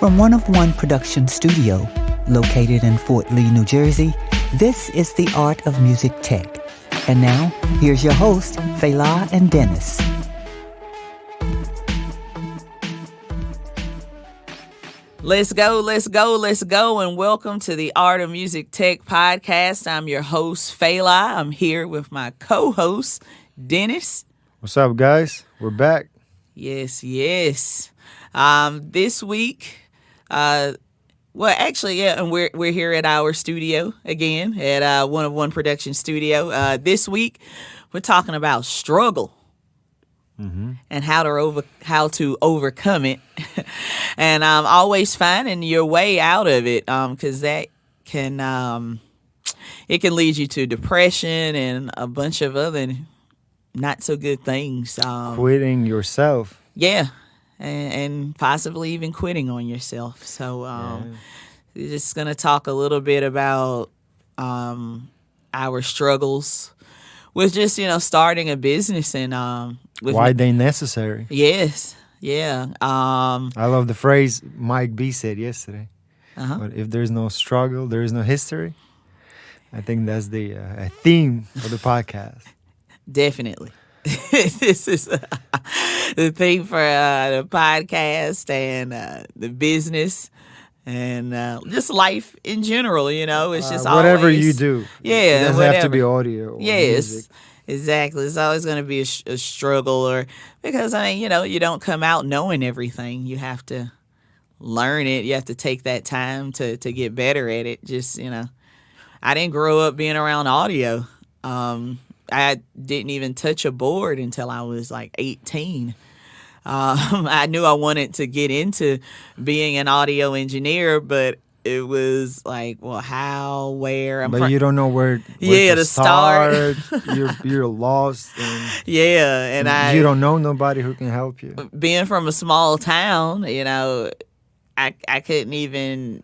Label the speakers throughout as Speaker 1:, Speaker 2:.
Speaker 1: From One of One Production Studio, located in Fort Lee, New Jersey, this is The Art of Music Tech. And now, here's your host, Fela and Dennis.
Speaker 2: Let's go, and welcome to the Art of Music Tech podcast. I'm your host, Fela. I'm here with my co-host, Dennis.
Speaker 3: What's up, guys? We're back.
Speaker 2: Yes. This week, and we're here at our studio again, at One of One Production Studio. This week, we're talking about struggle. Mm-hmm. And how to overcome it, and always finding your way out of it, because that can it can lead you to depression and a bunch of other not so good things.
Speaker 3: Quitting yourself,
Speaker 2: and possibly even quitting on yourself. So we're just gonna talk a little bit about our struggles with just starting a business and
Speaker 3: why they necessary.
Speaker 2: Yes. Yeah.
Speaker 3: I love the phrase Mike B said yesterday. But if there's no struggle, there is no history. I think that's the theme of the podcast.
Speaker 2: Definitely. This is the theme for the podcast and the business and just life in general. It's just
Speaker 3: whatever
Speaker 2: always,
Speaker 3: you do.
Speaker 2: Yeah,
Speaker 3: it doesn't
Speaker 2: whatever.
Speaker 3: have to be audio or music.
Speaker 2: Exactly. It's always going to be a struggle, because you don't come out knowing everything. You have to learn it. You have to take that time to get better at it. Just, I didn't grow up being around audio. I didn't even touch a board until I was like 18. I knew I wanted to get into being an audio engineer, but it was like, well, how, where?
Speaker 3: You don't know where to start. You're lost. And you don't know nobody who can help you.
Speaker 2: Being from a small town, I couldn't even.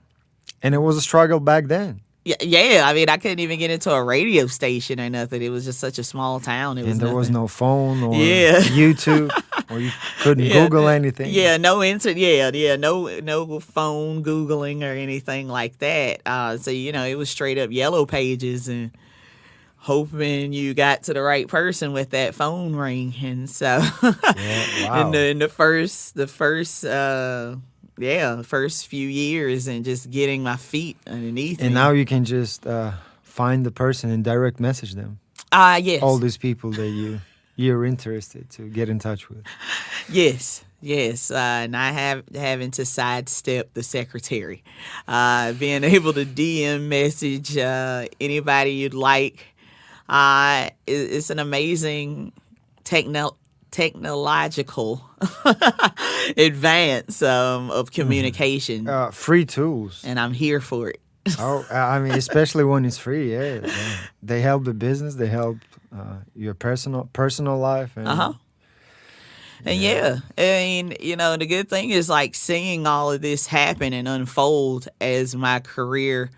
Speaker 3: And it was a struggle back then.
Speaker 2: Yeah. I mean, I couldn't even get into a radio station or nothing. It was just such a small town.
Speaker 3: There was no phone or YouTube, or you couldn't Google anything.
Speaker 2: Yeah, no internet. Yeah, no phone Googling or anything like that. So it was straight up yellow pages and hoping you got to the right person with that phone ring. And so,
Speaker 3: wow.
Speaker 2: in the first few years, and just getting my feet underneath.
Speaker 3: And now you can just find the person and direct message them.
Speaker 2: Yes.
Speaker 3: All these people that you're interested to get in touch with.
Speaker 2: Yes. And I having to sidestep the secretary. Being able to DM message anybody you'd like. It's an amazing technological advance of communication.
Speaker 3: Free tools.
Speaker 2: And I'm here for it.
Speaker 3: Especially when it's free. Yeah. They help the business. They help your personal life. And,
Speaker 2: the good thing is like seeing all of this happen and unfold as my career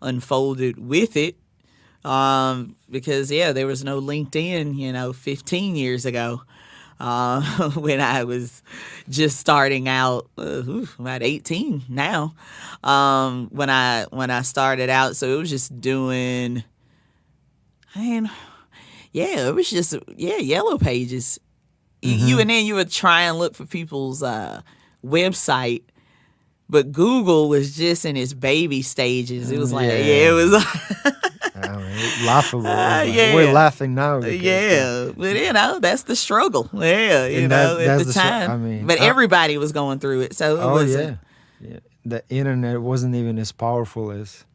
Speaker 2: unfolded with it. Because there was no LinkedIn, 15 years ago. When I was just starting out, about 18 now, when I started out. So it was just doing, it was just, yellow pages. Mm-hmm. You would try and look for people's website, but Google was just in its baby stages. It was it was
Speaker 3: laughable. We're laughing now.
Speaker 2: But that's the struggle. At the time. But everybody was going through it, so it wasn't.
Speaker 3: The internet wasn't even as powerful as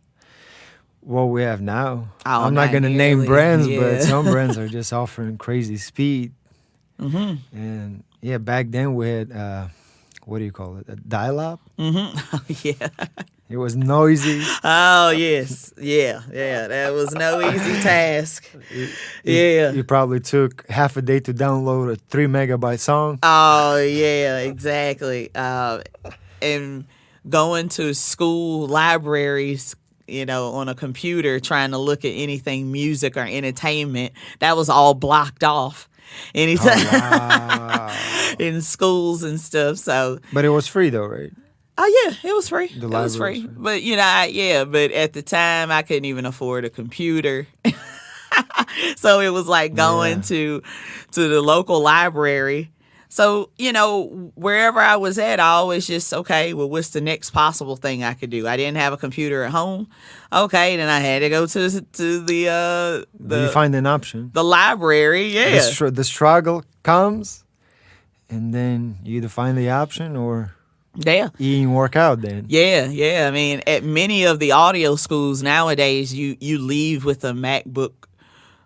Speaker 3: what we have now.
Speaker 2: I'm
Speaker 3: not going to name brands, but some brands are just offering crazy speed.
Speaker 2: Mm-hmm.
Speaker 3: And back then we had what do you call it? A dial-up.
Speaker 2: Mm-hmm. Oh, yeah.
Speaker 3: It was noisy.
Speaker 2: Oh, yes. Yeah. That was no easy task.
Speaker 3: You probably took half a day to download a 3 megabyte song.
Speaker 2: Oh, yeah, exactly. And going to school libraries, on a computer, trying to look at anything music or entertainment, that was all blocked off. Anytime
Speaker 3: wow.
Speaker 2: in schools and stuff. So,
Speaker 3: but it was free though, right?
Speaker 2: Oh yeah, it was free.
Speaker 3: The
Speaker 2: It was
Speaker 3: library
Speaker 2: free.
Speaker 3: was free.
Speaker 2: But but at the time I couldn't even afford a computer. So it was like going
Speaker 3: Yeah.
Speaker 2: to the local library. So, wherever I was at, I always just, okay, well, what's the next possible thing I could do? I didn't have a computer at home. Okay, then I had to go to
Speaker 3: Do you find an option?
Speaker 2: the library. Yeah.
Speaker 3: The struggle comes, and then you either find the option or
Speaker 2: Yeah.
Speaker 3: you ain't work out then.
Speaker 2: Yeah. I mean, at many of the audio schools nowadays, you leave with a MacBook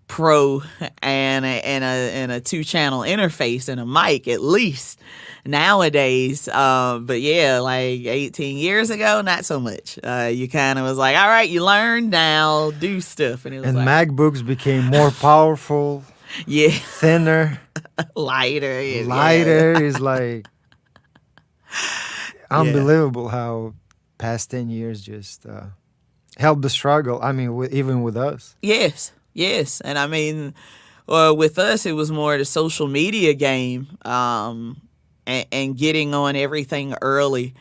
Speaker 2: Pro and a 2-channel interface and a mic at least nowadays. But yeah, like 18 years ago, not so much. You kind of was like, all right, you learned, now do stuff, and it was
Speaker 3: And
Speaker 2: like,
Speaker 3: MacBooks became more powerful,
Speaker 2: yeah,
Speaker 3: thinner,
Speaker 2: lighter, yeah.
Speaker 3: lighter. Is like unbelievable how past 10 years just helped the struggle. I mean, even with us.
Speaker 2: Yes, and I mean, with us, it was more the social media game, and getting on everything early,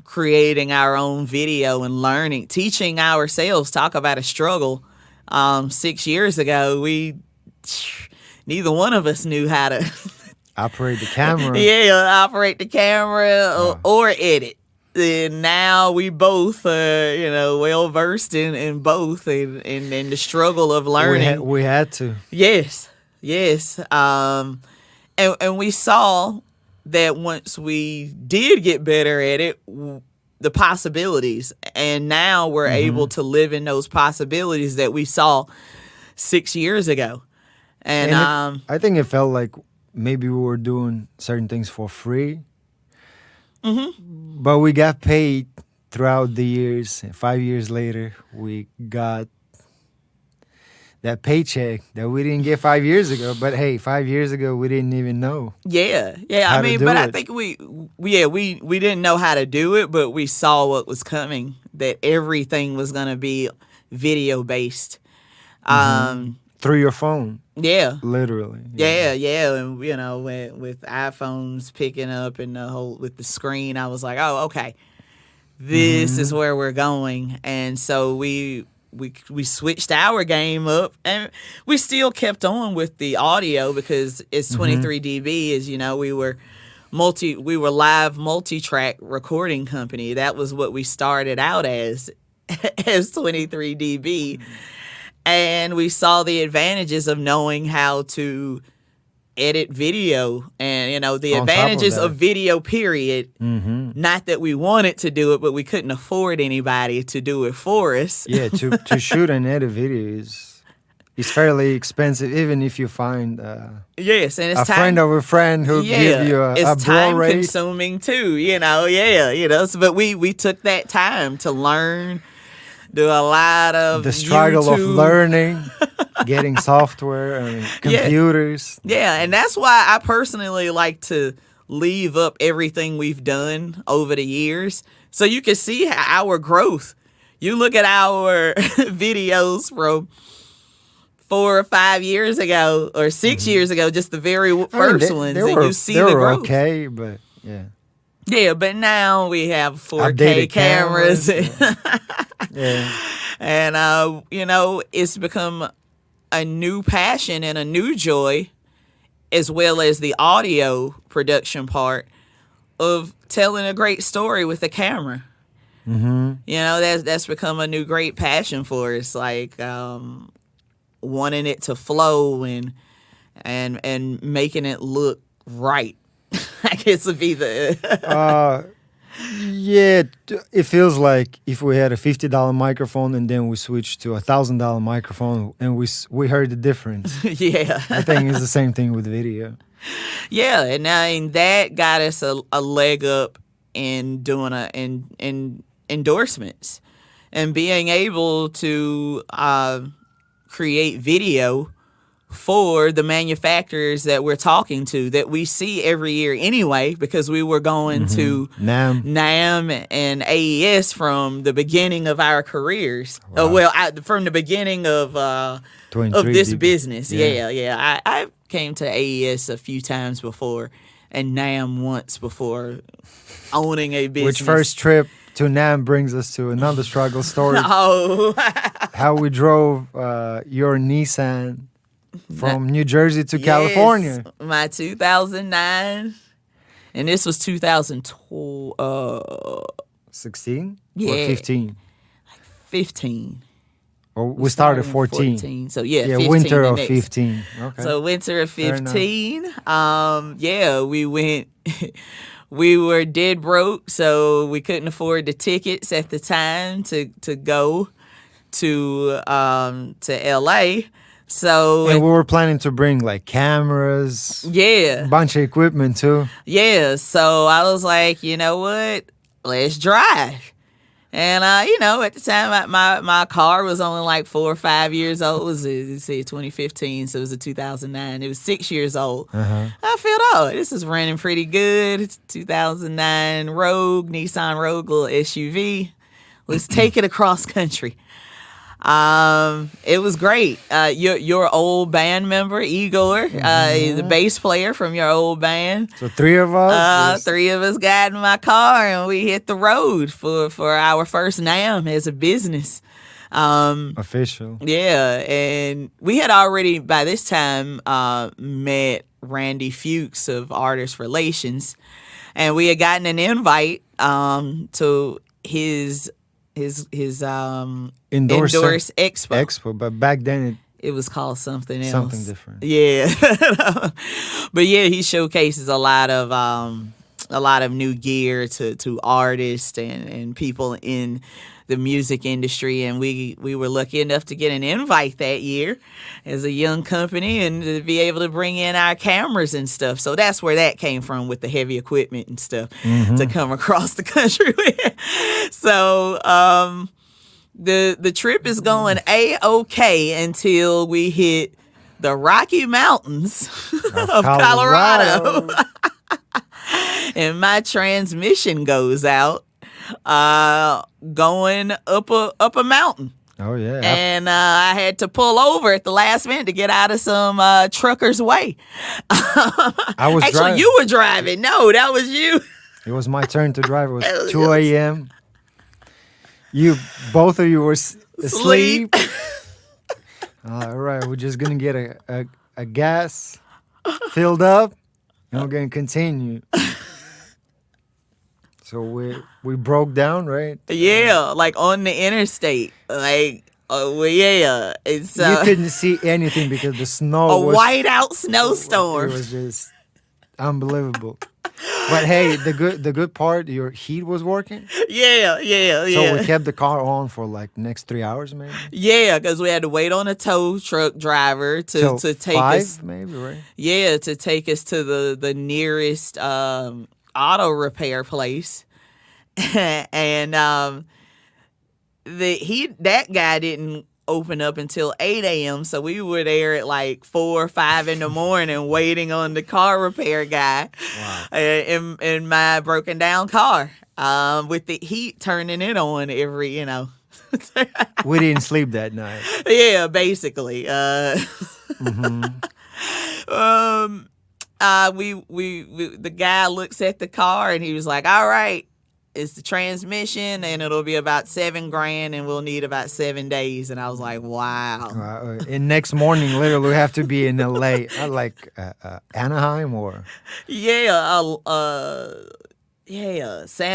Speaker 2: creating our own video and learning, teaching ourselves. Talk about a struggle. 6 years ago, neither one of us knew how to
Speaker 3: Operate the camera.
Speaker 2: operate the camera or edit. And now we both well versed in both, and the struggle of learning.
Speaker 3: We had to.
Speaker 2: Yes. And we saw that once we did get better at it, the possibilities, and now we're able to live in those possibilities that we saw 6 years ago. And
Speaker 3: I think it felt like maybe we were doing certain things for free. But we got paid throughout the years. 5 years later, we got that paycheck that we didn't get 5 years ago. But hey, 5 years ago, we didn't even know.
Speaker 2: Yeah.
Speaker 3: How
Speaker 2: I
Speaker 3: to
Speaker 2: mean,
Speaker 3: do
Speaker 2: but I
Speaker 3: it.
Speaker 2: think we didn't know how to do it, but we saw what was coming. That everything was gonna be video based.
Speaker 3: Through your phone,
Speaker 2: Yeah.
Speaker 3: literally.
Speaker 2: Yeah, and with iPhones picking up and with the screen, I was like, oh, okay, this is where we're going, and so we switched our game up, and we still kept on with the audio because it's 23 dB. As we were live multi-track recording company. That was what we started out as 23 dB. And we saw the advantages of knowing how to edit video and, the
Speaker 3: On top of
Speaker 2: advantages
Speaker 3: that.
Speaker 2: of video, period. Not that we wanted to do it, but we couldn't afford anybody to do it for us.
Speaker 3: Yeah, to shoot and edit video is fairly expensive, even if you find
Speaker 2: Yes, and it's
Speaker 3: a friend of a friend who give you a
Speaker 2: it's
Speaker 3: blow
Speaker 2: time
Speaker 3: rate.
Speaker 2: consuming too, So, but we took that time to learn, do a lot of
Speaker 3: The struggle of
Speaker 2: YouTube.
Speaker 3: learning, getting software and computers.
Speaker 2: Yeah, and that's why I personally like to leave up everything we've done over the years so you can see our growth. You look at our videos from 4 or 5 years ago or 6 years ago, just the very first ones, and you see the growth.
Speaker 3: Okay, but yeah.
Speaker 2: Yeah, but now we have 4K
Speaker 3: Updated
Speaker 2: cameras.
Speaker 3: Yeah.
Speaker 2: And, it's become a new passion and a new joy, as well as the audio production part of telling a great story with a camera. That's become a new great passion for us, like wanting it to flow and making it look right. I guess would be the...
Speaker 3: Yeah, it feels like if we had a $50 microphone and then we switched to a $1,000 microphone and we heard the difference.
Speaker 2: Yeah.
Speaker 3: I think it's the same thing with video.
Speaker 2: Yeah, and that got us a leg up in doing in endorsements and being able to create video for the manufacturers that we're talking to, that we see every year anyway, because we were going to NAM and AES from the beginning of our careers.
Speaker 3: Wow.
Speaker 2: From the beginning of this
Speaker 3: 23
Speaker 2: business.
Speaker 3: Yeah.
Speaker 2: Yeah. I came to AES a few times before, and Nam once before owning a business.
Speaker 3: Which first trip to Nam brings us to another struggle story.
Speaker 2: Oh,
Speaker 3: How we drove your Nissan from New Jersey to
Speaker 2: yes,
Speaker 3: California.
Speaker 2: my 2009, and this was 2012.
Speaker 3: 16
Speaker 2: Yeah.
Speaker 3: or 15?
Speaker 2: 15.
Speaker 3: Or we started
Speaker 2: in
Speaker 3: 14.
Speaker 2: So yeah,
Speaker 3: Yeah,
Speaker 2: 15
Speaker 3: winter
Speaker 2: the
Speaker 3: of
Speaker 2: next.
Speaker 3: 15. Okay.
Speaker 2: So winter of
Speaker 3: Fair enough.
Speaker 2: 15. Yeah, we went. We were dead broke, so we couldn't afford the tickets at the time to go to LA. So
Speaker 3: And we were planning to bring like cameras,
Speaker 2: yeah,
Speaker 3: a bunch of equipment too.
Speaker 2: yeah. So I was like, you know what? Let's drive. And you know, at the time, my car was only like 4 or 5 years old. It was 2015, so it was a 2009. It was 6 years old.
Speaker 3: Uh-huh.
Speaker 2: I felt, oh, this is running pretty good. It's 2009 Rogue, Nissan Rogue, little SUV. Let's take it across country. It was great. Your old band member Igor, the bass player from your old band.
Speaker 3: So 3 of us.
Speaker 2: 3 of us got in my car and we hit the road for our first NAMM as a business.
Speaker 3: Official.
Speaker 2: Yeah, and we had already by this time met Randy Fuchs of Artist Relations, and we had gotten an invite to his endorse expo.
Speaker 3: But back then
Speaker 2: It was called something else.
Speaker 3: something different.
Speaker 2: Yeah. But yeah, he showcases a lot of new gear to artists and people in the music industry, and we were lucky enough to get an invite that year as a young company and to be able to bring in our cameras and stuff. So that's where that came from, with the heavy equipment and stuff to come across the country with. So the trip is going A-OK until we hit the Rocky Mountains of Colorado. And my transmission goes out going up a mountain.
Speaker 3: Oh yeah.
Speaker 2: And I had to pull over at the last minute to get out of some trucker's way.
Speaker 3: I was
Speaker 2: Actually,
Speaker 3: driving.
Speaker 2: you were driving. No, that was you.
Speaker 3: It was my turn to drive. It was 2 a.m. Both of you were asleep. All right, we're just gonna get a gas filled up, and we're gonna continue. So we broke down, right?
Speaker 2: Yeah, like on the interstate. Like, well, yeah. It's
Speaker 3: You couldn't see anything because the snow was
Speaker 2: whiteout snowstorm.
Speaker 3: It was just unbelievable. But hey, the good part, your heat was working.
Speaker 2: Yeah.
Speaker 3: So we kept the car on for like next 3 hours, maybe.
Speaker 2: Yeah, because we had to wait on a tow truck driver to take
Speaker 3: 5,
Speaker 2: us.
Speaker 3: maybe, right?
Speaker 2: Yeah, to take us to the nearest auto repair place, and that guy didn't open up until 8 a.m. So we were there at like 4 or 5 in the morning waiting on the car repair guy.
Speaker 3: Wow.
Speaker 2: In my broken down car with the heat turning it on every,
Speaker 3: We didn't sleep that night.
Speaker 2: Yeah, basically. We the guy looks at the car and he was like, all right, it's the transmission and it'll be about $7,000 and we'll need about 7 days. And I was like, wow.
Speaker 3: And next morning, literally, we have to be in LA. Like Anaheim or
Speaker 2: Santa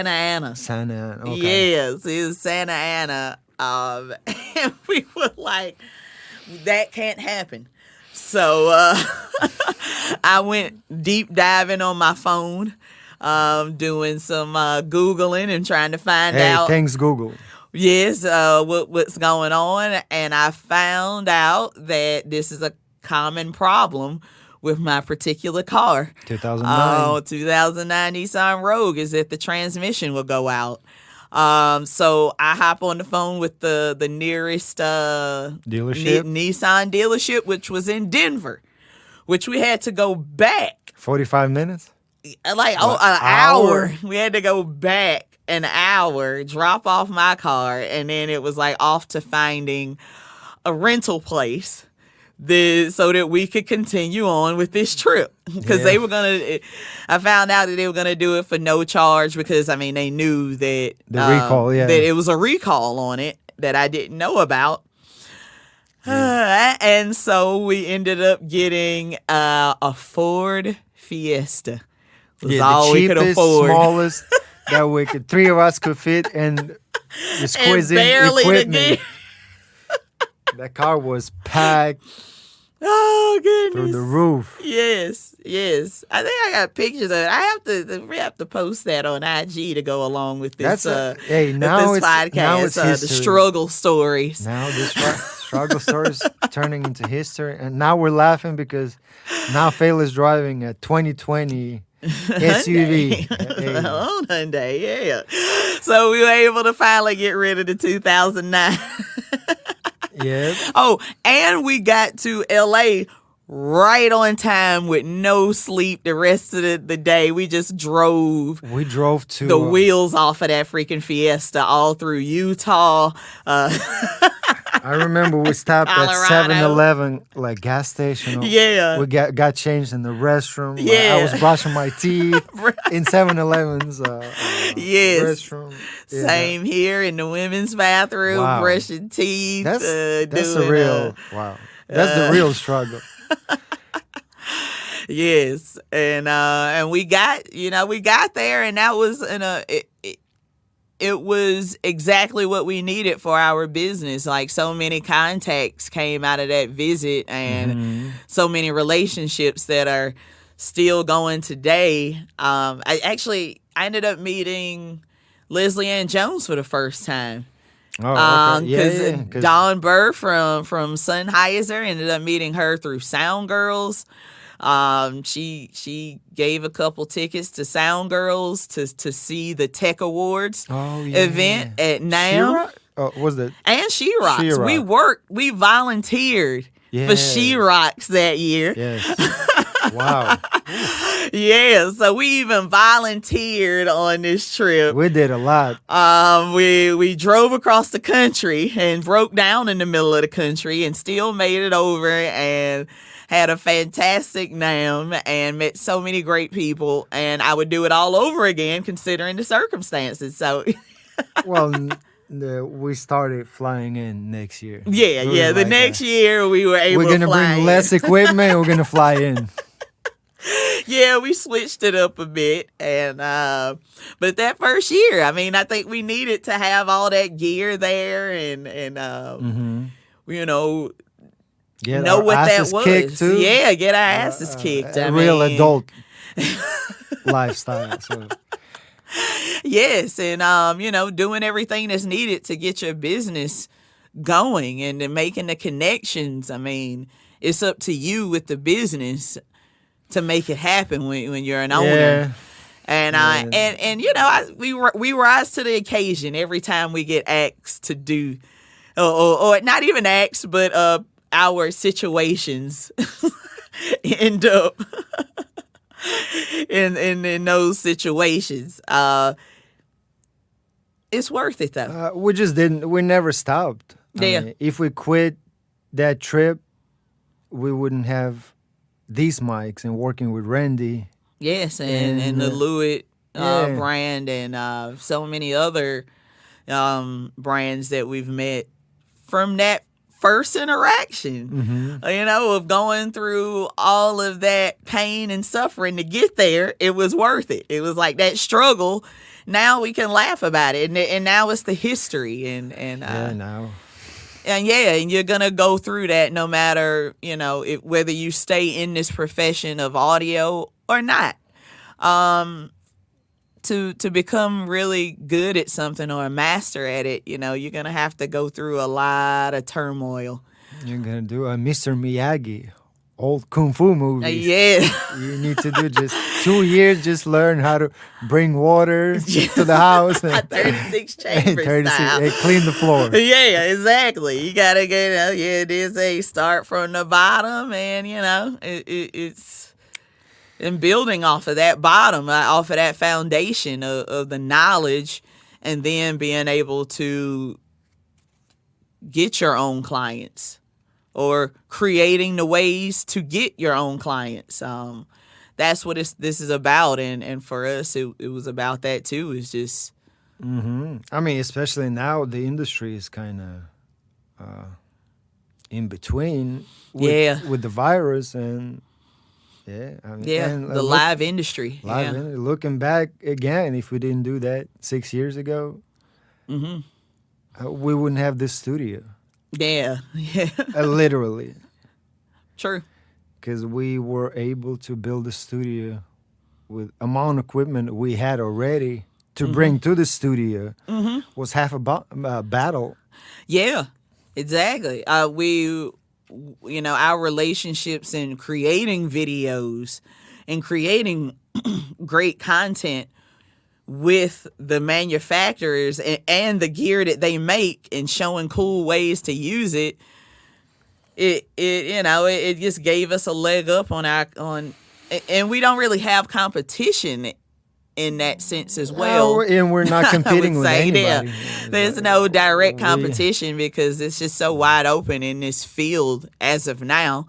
Speaker 2: Ana.
Speaker 3: Santa Ana. Okay.
Speaker 2: Yes, it was Santa Ana. And we were like, that can't happen. So I went deep diving on my phone, doing some Googling and trying to find out.
Speaker 3: Thanks, Google.
Speaker 2: Yes, what's going on. And I found out that this is a common problem with my particular car.
Speaker 3: 2009.
Speaker 2: 2009 Nissan Rogue, is that the transmission will go out. So I hop on the phone with the nearest
Speaker 3: dealership,
Speaker 2: Nissan dealership, which was in Denver, which we had to go back
Speaker 3: 45 minutes.
Speaker 2: Like an hour. We had to go back an hour, drop off my car, and then it was like off to finding a rental place so that we could continue on with this trip because they were gonna. I found out that they were gonna do it for no charge because I mean they knew that
Speaker 3: The recall,
Speaker 2: that it was a recall on it that I didn't know about. And so we ended up getting a Ford Fiesta. Was all
Speaker 3: the
Speaker 2: we could
Speaker 3: cheapest,
Speaker 2: afford.
Speaker 3: smallest that we could, three of us could fit, and exquisite
Speaker 2: barely the
Speaker 3: equipment.
Speaker 2: gear.
Speaker 3: That car was packed
Speaker 2: Oh goodness!
Speaker 3: through the roof.
Speaker 2: Yes. I think I got pictures of it. We have to post that on IG to go along with this.
Speaker 3: Hey, now
Speaker 2: with this podcast.
Speaker 3: now it's
Speaker 2: the
Speaker 3: history.
Speaker 2: struggle stories.
Speaker 3: Now this struggle story is turning into history, and now we're laughing because now Phil is driving a 2020 SUV. Hey.
Speaker 2: Own Hyundai, yeah. So we were able to finally get rid of the 2009.
Speaker 3: Yeah.
Speaker 2: Oh, and we got to LA right on time with no sleep the rest of the day. We just drove.
Speaker 3: We drove to
Speaker 2: the wheels off of that freaking Fiesta all through Utah.
Speaker 3: I remember we stopped at
Speaker 2: Colorado.
Speaker 3: 7-Eleven, like gas station.
Speaker 2: Yeah.
Speaker 3: We got changed in the restroom. Like,
Speaker 2: Yeah.
Speaker 3: I was brushing my teeth in 7-Eleven's
Speaker 2: Yes.
Speaker 3: restroom. Yeah.
Speaker 2: Same here in the women's bathroom,
Speaker 3: Wow.
Speaker 2: brushing teeth.
Speaker 3: That's
Speaker 2: doing,
Speaker 3: the real wow. That's the real struggle.
Speaker 2: Yes, and we got there, and that was it was exactly what we needed for our business. Like so many contacts came out of that visit, and so many relationships that are still going today. I ended up meeting Leslie Ann Jones for the first time.
Speaker 3: Oh, okay.
Speaker 2: Because Dawn Burr from Sennheiser ended up meeting her through Sound Girls. She gave a couple tickets to Sound Girls to see the Tech Awards event at NAMM.
Speaker 3: Oh, was that?
Speaker 2: And She Rocks. We volunteered for She Rocks that year.
Speaker 3: Yes. Wow.
Speaker 2: Yeah, so we even volunteered on this trip.
Speaker 3: We did a lot.
Speaker 2: We drove across the country and broke down in the middle of the country and still made it over and had a fantastic NAMM and met so many great people, and I would do it all over again considering the circumstances. So
Speaker 3: Well, we started flying in next year.
Speaker 2: Yeah. The next year we were able to fly
Speaker 3: We're going to bring less equipment and we're going to fly in.
Speaker 2: Yeah, we switched it up a bit, and but that first year, I mean, I think we needed to have all that gear there, and you know,
Speaker 3: Get
Speaker 2: know
Speaker 3: our
Speaker 2: what that
Speaker 3: asses
Speaker 2: was.
Speaker 3: kicked too.
Speaker 2: Yeah, get our asses kicked.
Speaker 3: A real adult lifestyle. So.
Speaker 2: Yes, and doing everything that's needed to get your business going and then making the connections. I mean, it's up to you with the business to make it happen when you're an owner. And we rise to the occasion every time we get asked to do, or not even asked, but our situations end up in those situations. It's worth it though.
Speaker 3: We never stopped.
Speaker 2: Yeah.
Speaker 3: I mean, if we quit that trip, we wouldn't have these mics and working with Randy.
Speaker 2: Yes, and the Lewitt brand and so many other brands that we've met from that first interaction, of going through all of that pain and suffering to get there. It was worth it. It was like that struggle. Now we can laugh about it, and now it's the history, and you're gonna go through that no matter whether you stay in this profession of audio or not. To become really good at something or a master at it, you're gonna have to go through a lot of turmoil.
Speaker 3: You're gonna do a Mr. Miyagi, old kung fu movies.
Speaker 2: Yeah.
Speaker 3: You need to do just 2 years, just learn how to bring water to the house. And
Speaker 2: 36 chamber style.
Speaker 3: And clean the floor.
Speaker 2: Yeah, exactly. You gotta get it is a start from the bottom, and it's and building off of that bottom, off of that foundation of the knowledge, and then being able to get your own clients or creating the ways to get your own clients. That's what this is about, and for us, it was about that too. It's just
Speaker 3: I mean, especially now, the industry is kind of in between with the virus and I mean, and,
Speaker 2: the live industry.
Speaker 3: Looking back again, if we didn't do that 6 years ago, we wouldn't have this studio.
Speaker 2: Yeah.
Speaker 3: Literally.
Speaker 2: True.
Speaker 3: Because we were able to build a studio with amount of equipment we had already to bring to the studio was half a battle.
Speaker 2: Yeah, exactly. Our relationships in creating videos and creating great content with the manufacturers and the gear that they make and showing cool ways to use it. It just gave us a leg up and we don't really have competition in that sense as well.
Speaker 3: And we're not competing with anybody.
Speaker 2: There's no direct competition because it's just so wide open in this field as of now.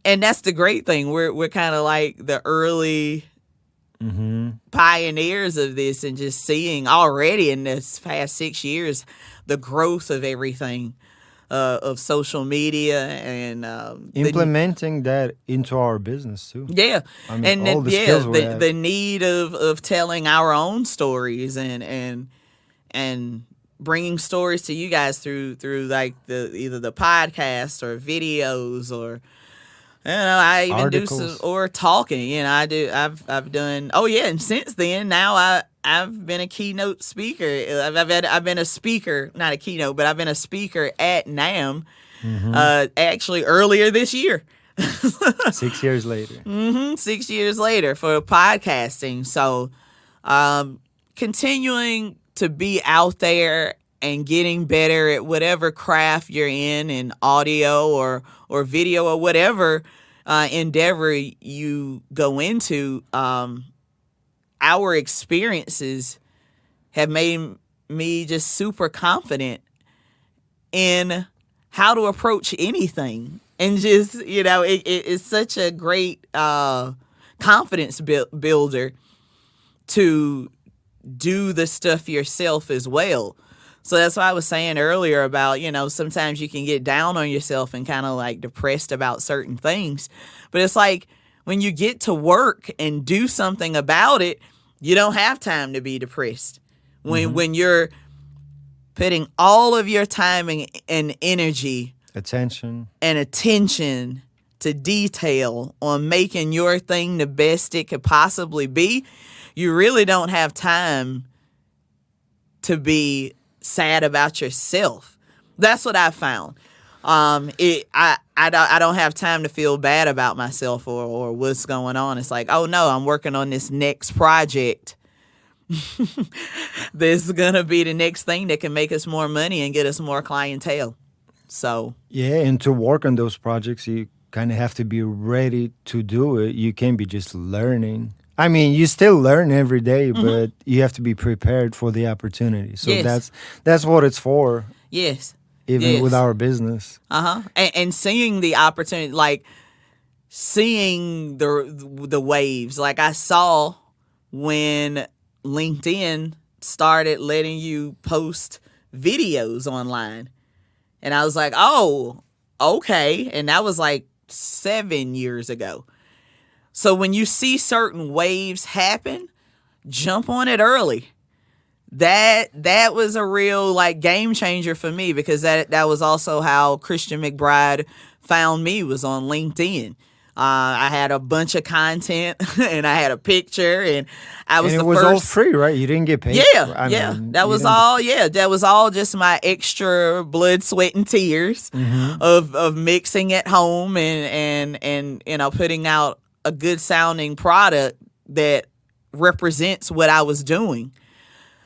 Speaker 2: And that's the great thing. We're kind of like the early pioneers of this, and just seeing already in this past 6 years the growth of everything, of social media and
Speaker 3: implementing that into our business too.
Speaker 2: Yeah,
Speaker 3: I mean, and all the skills
Speaker 2: the need of telling our own stories and bringing stories to you guys through like either the podcast or videos or. I even
Speaker 3: articles.
Speaker 2: do some, or talking. I've done. Oh yeah, and since then, now I've been a keynote speaker. I've been a speaker, not a keynote, but I've been a speaker at NAM. Actually, earlier this year.
Speaker 3: 6 years later.
Speaker 2: 6 years later for podcasting. So, continuing to be out there and getting better at whatever craft you're in audio or video or whatever endeavor you go into, our experiences have made me just super confident in how to approach anything. And just, it's such a great confidence builder to do the stuff yourself as well. So that's why I was saying earlier about, sometimes you can get down on yourself and kind of like depressed about certain things. But it's like when you get to work and do something about it, you don't have time to be depressed. When you're putting all of your time and energy, attention to detail on making your thing the best it could possibly be, you really don't have time to be sad about yourself. That's what I found. I don't have time to feel bad about myself or what's going on. It's like, oh no, I'm working on this next project. This is gonna be the next thing that can make us more money and get us more clientele. So
Speaker 3: and to work on those projects, you kind of have to be ready to do it. You can't be just learning. I mean, you still learn every day, but you have to be prepared for the opportunity. So that's what it's for.
Speaker 2: Yes.
Speaker 3: Even with our business.
Speaker 2: And seeing the opportunity, like seeing the waves. Like I saw when LinkedIn started letting you post videos online. And I was like, oh, okay. And that was like 7 years ago. So when you see certain waves happen, jump on it early. That was a real like game changer for me, because that was also how Christian McBride found me, was on LinkedIn. I had a bunch of content and I had a picture, and I was
Speaker 3: and
Speaker 2: the
Speaker 3: it was
Speaker 2: first.
Speaker 3: all free, right? You didn't get paid.
Speaker 2: That was all. Yeah, that was all just my extra blood, sweat, and tears of mixing at home and putting out a good sounding product that represents what I was doing.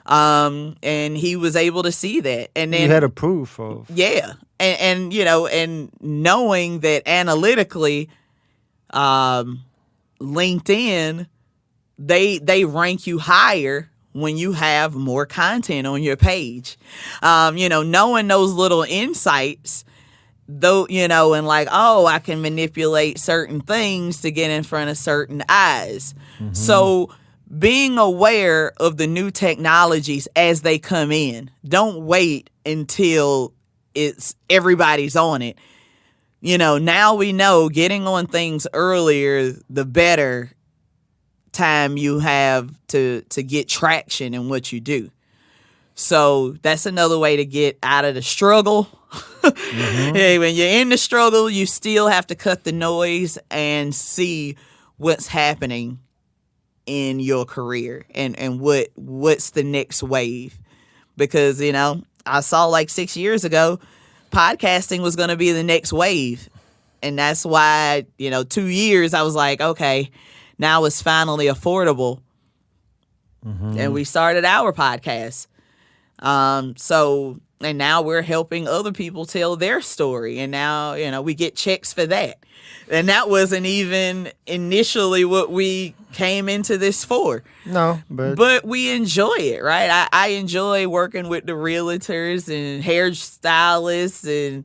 Speaker 2: And he was able to see that, and then
Speaker 3: you had a proof of
Speaker 2: and knowing that analytically, LinkedIn, they rank you higher when you have more content on your page. Knowing those little insights though, and like, oh, I can manipulate certain things to get in front of certain eyes. So being aware of the new technologies as they come in, don't wait until it's everybody's on it. Now we know getting on things earlier, the better time you have to get traction in what you do. So that's another way to get out of the struggle. Hey, when you're in the struggle, you still have to cut the noise and see what's happening in your career and what's the next wave. Because, I saw like 6 years ago, podcasting was going to be the next wave. And that's why, 2 years, I was like, okay, now it's finally affordable. And we started our podcast. And now we're helping other people tell their story. And now, we get checks for that. And that wasn't even initially what we came into this for.
Speaker 3: No,
Speaker 2: but we enjoy it, right? I enjoy working with the realtors and hairstylists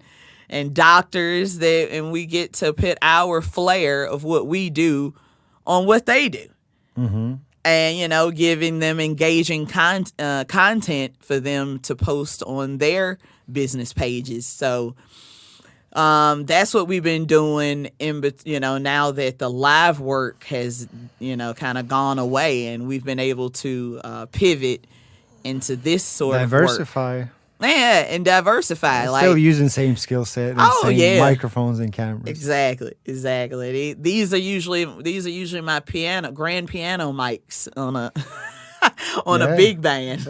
Speaker 2: and doctors and we get to put our flair of what we do on what they do. And, giving them engaging content for them to post on their business pages. So that's what we've been doing now that the live work has, kind of gone away and we've been able to pivot into this sort of
Speaker 3: diversify.
Speaker 2: Yeah, and diversify.
Speaker 3: Still using the same skill set and same microphones and cameras.
Speaker 2: Exactly. These are usually my grand piano mics on a big band.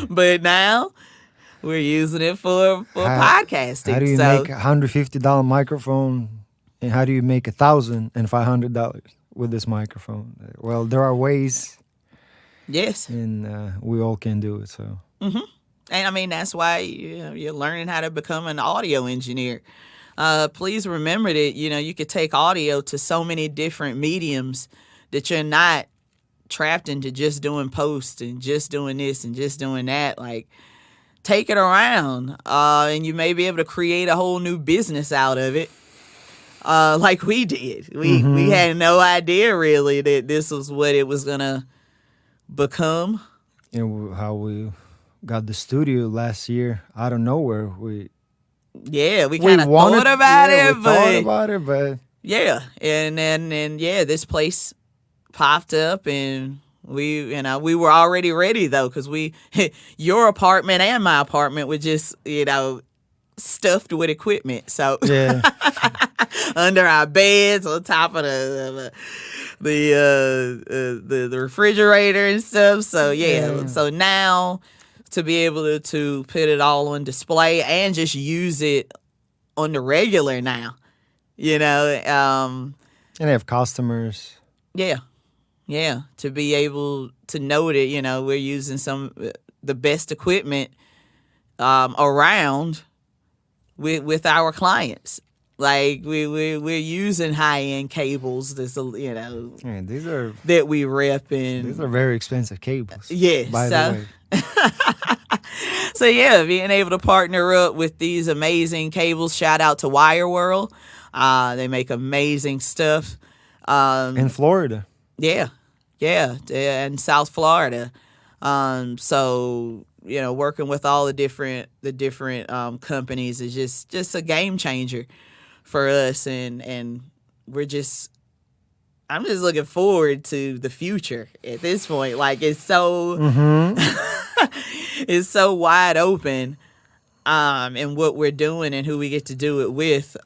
Speaker 2: But now we're using it for podcasting.
Speaker 3: How do you make $150 microphone and how do you make $1,500 with this microphone? Well, there are ways.
Speaker 2: Yes.
Speaker 3: And we all can do it. So.
Speaker 2: And that's why you're learning how to become an audio engineer. Please remember that, you could take audio to so many different mediums that you're not trapped into just doing posts and just doing this and just doing that. Like, take it around and you may be able to create a whole new business out of it. Like we did. We had no idea really that this was what it was going to become.
Speaker 3: And how we got the studio last year out of nowhere. We
Speaker 2: kind of thought about it,
Speaker 3: but
Speaker 2: yeah, and then this place popped up, and we were already ready though, because your apartment and my apartment were just stuffed with equipment, so under our beds, on top of the refrigerator and stuff. So so now, to be able to put it all on display and just use it on the regular now, and
Speaker 3: have customers.
Speaker 2: Yeah. To be able to know that, we're using the best equipment around with our clients. Like we're using high-end cables. These are that we rep, and
Speaker 3: these are very expensive cables.
Speaker 2: Yes,
Speaker 3: by the way.
Speaker 2: So being able to partner up with these amazing cables. Shout out to Wire World. They make amazing stuff.
Speaker 3: In Florida.
Speaker 2: Yeah, in South Florida. So working with all the different companies is just a game changer for us, and I'm just looking forward to the future at this point. Like, it's so it's so wide open, in what we're doing and who we get to do it with.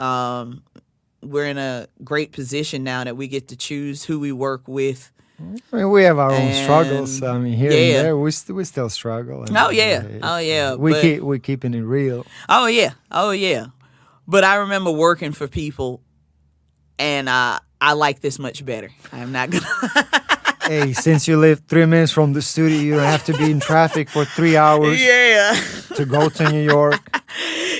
Speaker 2: We're in a great position now that we get to choose who we work with.
Speaker 3: I mean, we have our own struggles. I mean, here and there, we still struggle.
Speaker 2: We're
Speaker 3: keeping it real.
Speaker 2: Oh yeah. But I remember working for people, and I like this much better. I'm not gonna.
Speaker 3: Hey, since you live 3 minutes from the studio, you don't have to be in traffic for 3 hours.
Speaker 2: Yeah.
Speaker 3: To go to New York.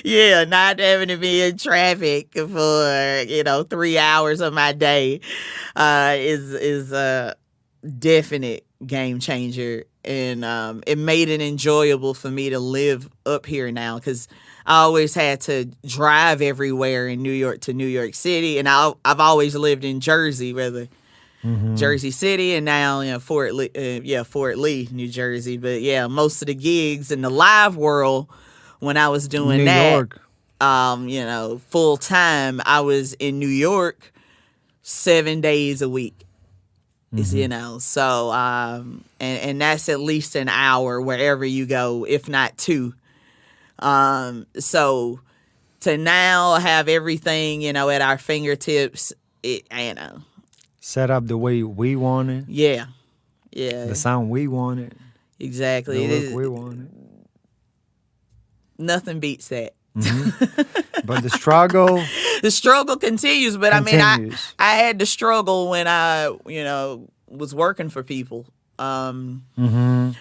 Speaker 2: Yeah, not having to be in traffic for 3 hours of my day is a definite game changer, and it made it enjoyable for me to live up here now, because I always had to drive everywhere in New York to New York City, and I've always lived in Jersey, whether Jersey City, and now Fort Lee, New Jersey. But yeah, most of the gigs in the live world when I was doing
Speaker 3: New York.
Speaker 2: Full time, I was in New York 7 days a week. So and that's at least an hour wherever you go, if not 2. So to now have everything, at our fingertips,
Speaker 3: Set up the way we want it.
Speaker 2: Yeah.
Speaker 3: The sound we want it.
Speaker 2: Exactly.
Speaker 3: The look we want it.
Speaker 2: Nothing beats that.
Speaker 3: But the struggle
Speaker 2: continues. But
Speaker 3: continues.
Speaker 2: I had to struggle when I, was working for people. But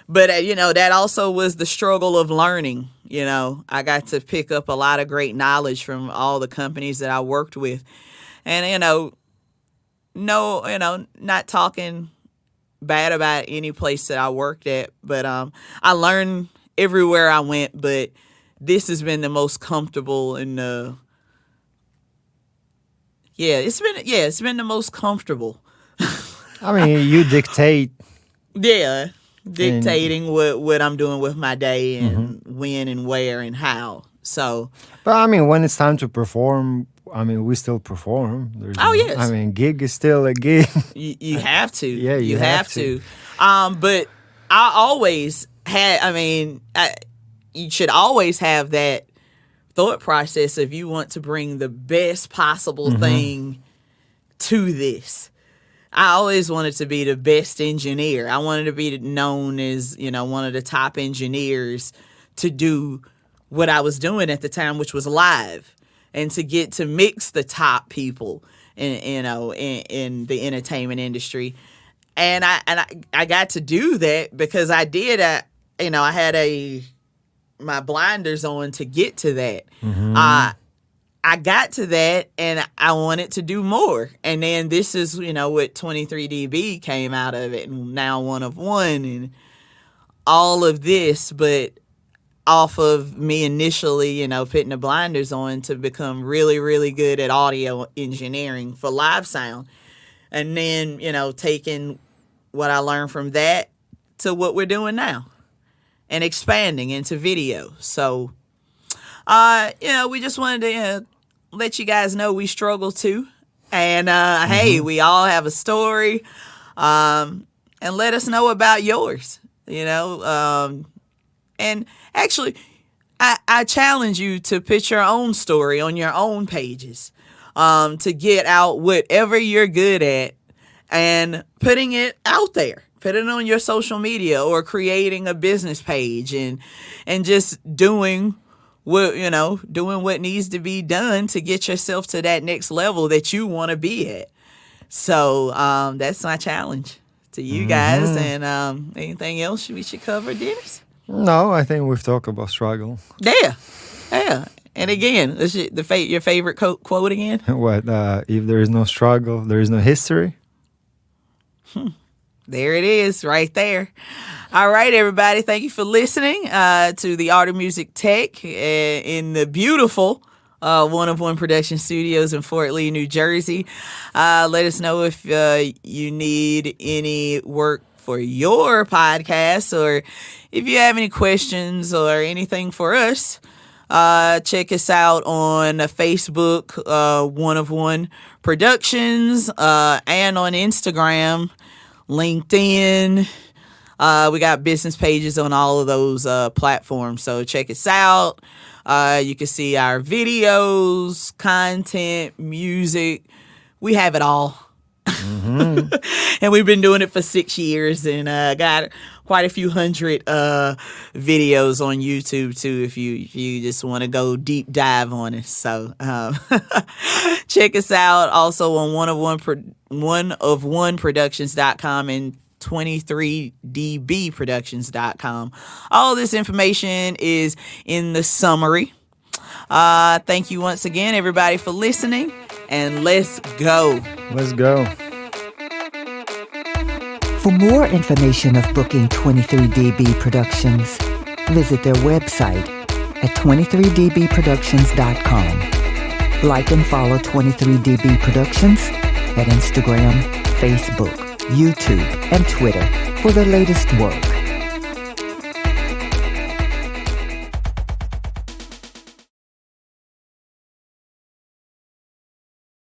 Speaker 2: that also was the struggle of learning. I got to pick up a lot of great knowledge from all the companies that I worked with, and not talking bad about any place that I worked at, but I learned everywhere I went. But this has been the most comfortable and it's been the most comfortable.
Speaker 3: I mean, you dictate.
Speaker 2: Yeah, dictating what I'm doing with my day and when and where and how. So,
Speaker 3: but I mean, when it's time to perform, we still perform.
Speaker 2: Yes.
Speaker 3: Gig is still a gig.
Speaker 2: You have to.
Speaker 3: Yeah, you have to.
Speaker 2: But I always had. You should always have that thought process if you want to bring the best possible thing to this. I always wanted to be the best engineer. I wanted to be known as, one of the top engineers to do what I was doing at the time, which was live, and to get to mix the top people in the entertainment industry. And I got to do that because I did. I had my blinders on to get to that. I got to that and I wanted to do more. And then this is, what 23dB came out of it, and now One of One and all of this, but off of me initially, putting the blinders on to become really, really good at audio engineering for live sound. And then, taking what I learned from that to what we're doing now and expanding into video. So, we just wanted to let you guys know we struggle too. And, hey, we all have a story. And let us know about yours, and actually, I challenge you to put your own story on your own pages, to get out whatever you're good at and putting it out there. Put it on your social media or creating a business page and just doing what needs to be done to get yourself to that next level that you want to be at. So that's my challenge to you guys. And anything else we should cover, Dennis?
Speaker 3: No, I think we've talked about struggle.
Speaker 2: Yeah. And again, your favorite quote again?
Speaker 3: What? If there is no struggle, there is no history.
Speaker 2: There it is, right there. All right, everybody. Thank you for listening to the Art of Music Tech in the beautiful One of One Production Studios in Fort Lee, New Jersey. Let us know if you need any work for your podcast, or if you have any questions or anything for us. Check us out on Facebook, One of One Productions, and on Instagram, LinkedIn. We got business pages on all of those platforms, so check us out. You can see our videos, content, music. We have it all. And we've been doing it for 6 years, and got quite a few hundred videos on YouTube too, if you just want to go deep dive on it. So check us out also on oneofoneproductions.com and 23dbproductions.com. All this information is in the summary. Thank you once again, everybody, for listening, and let's go.
Speaker 3: Let's go.
Speaker 1: For more information of booking 23dB Productions, visit their website, at 23dbproductions.com. Like and follow 23db Productions at Instagram, Facebook, YouTube, and Twitter for the latest work.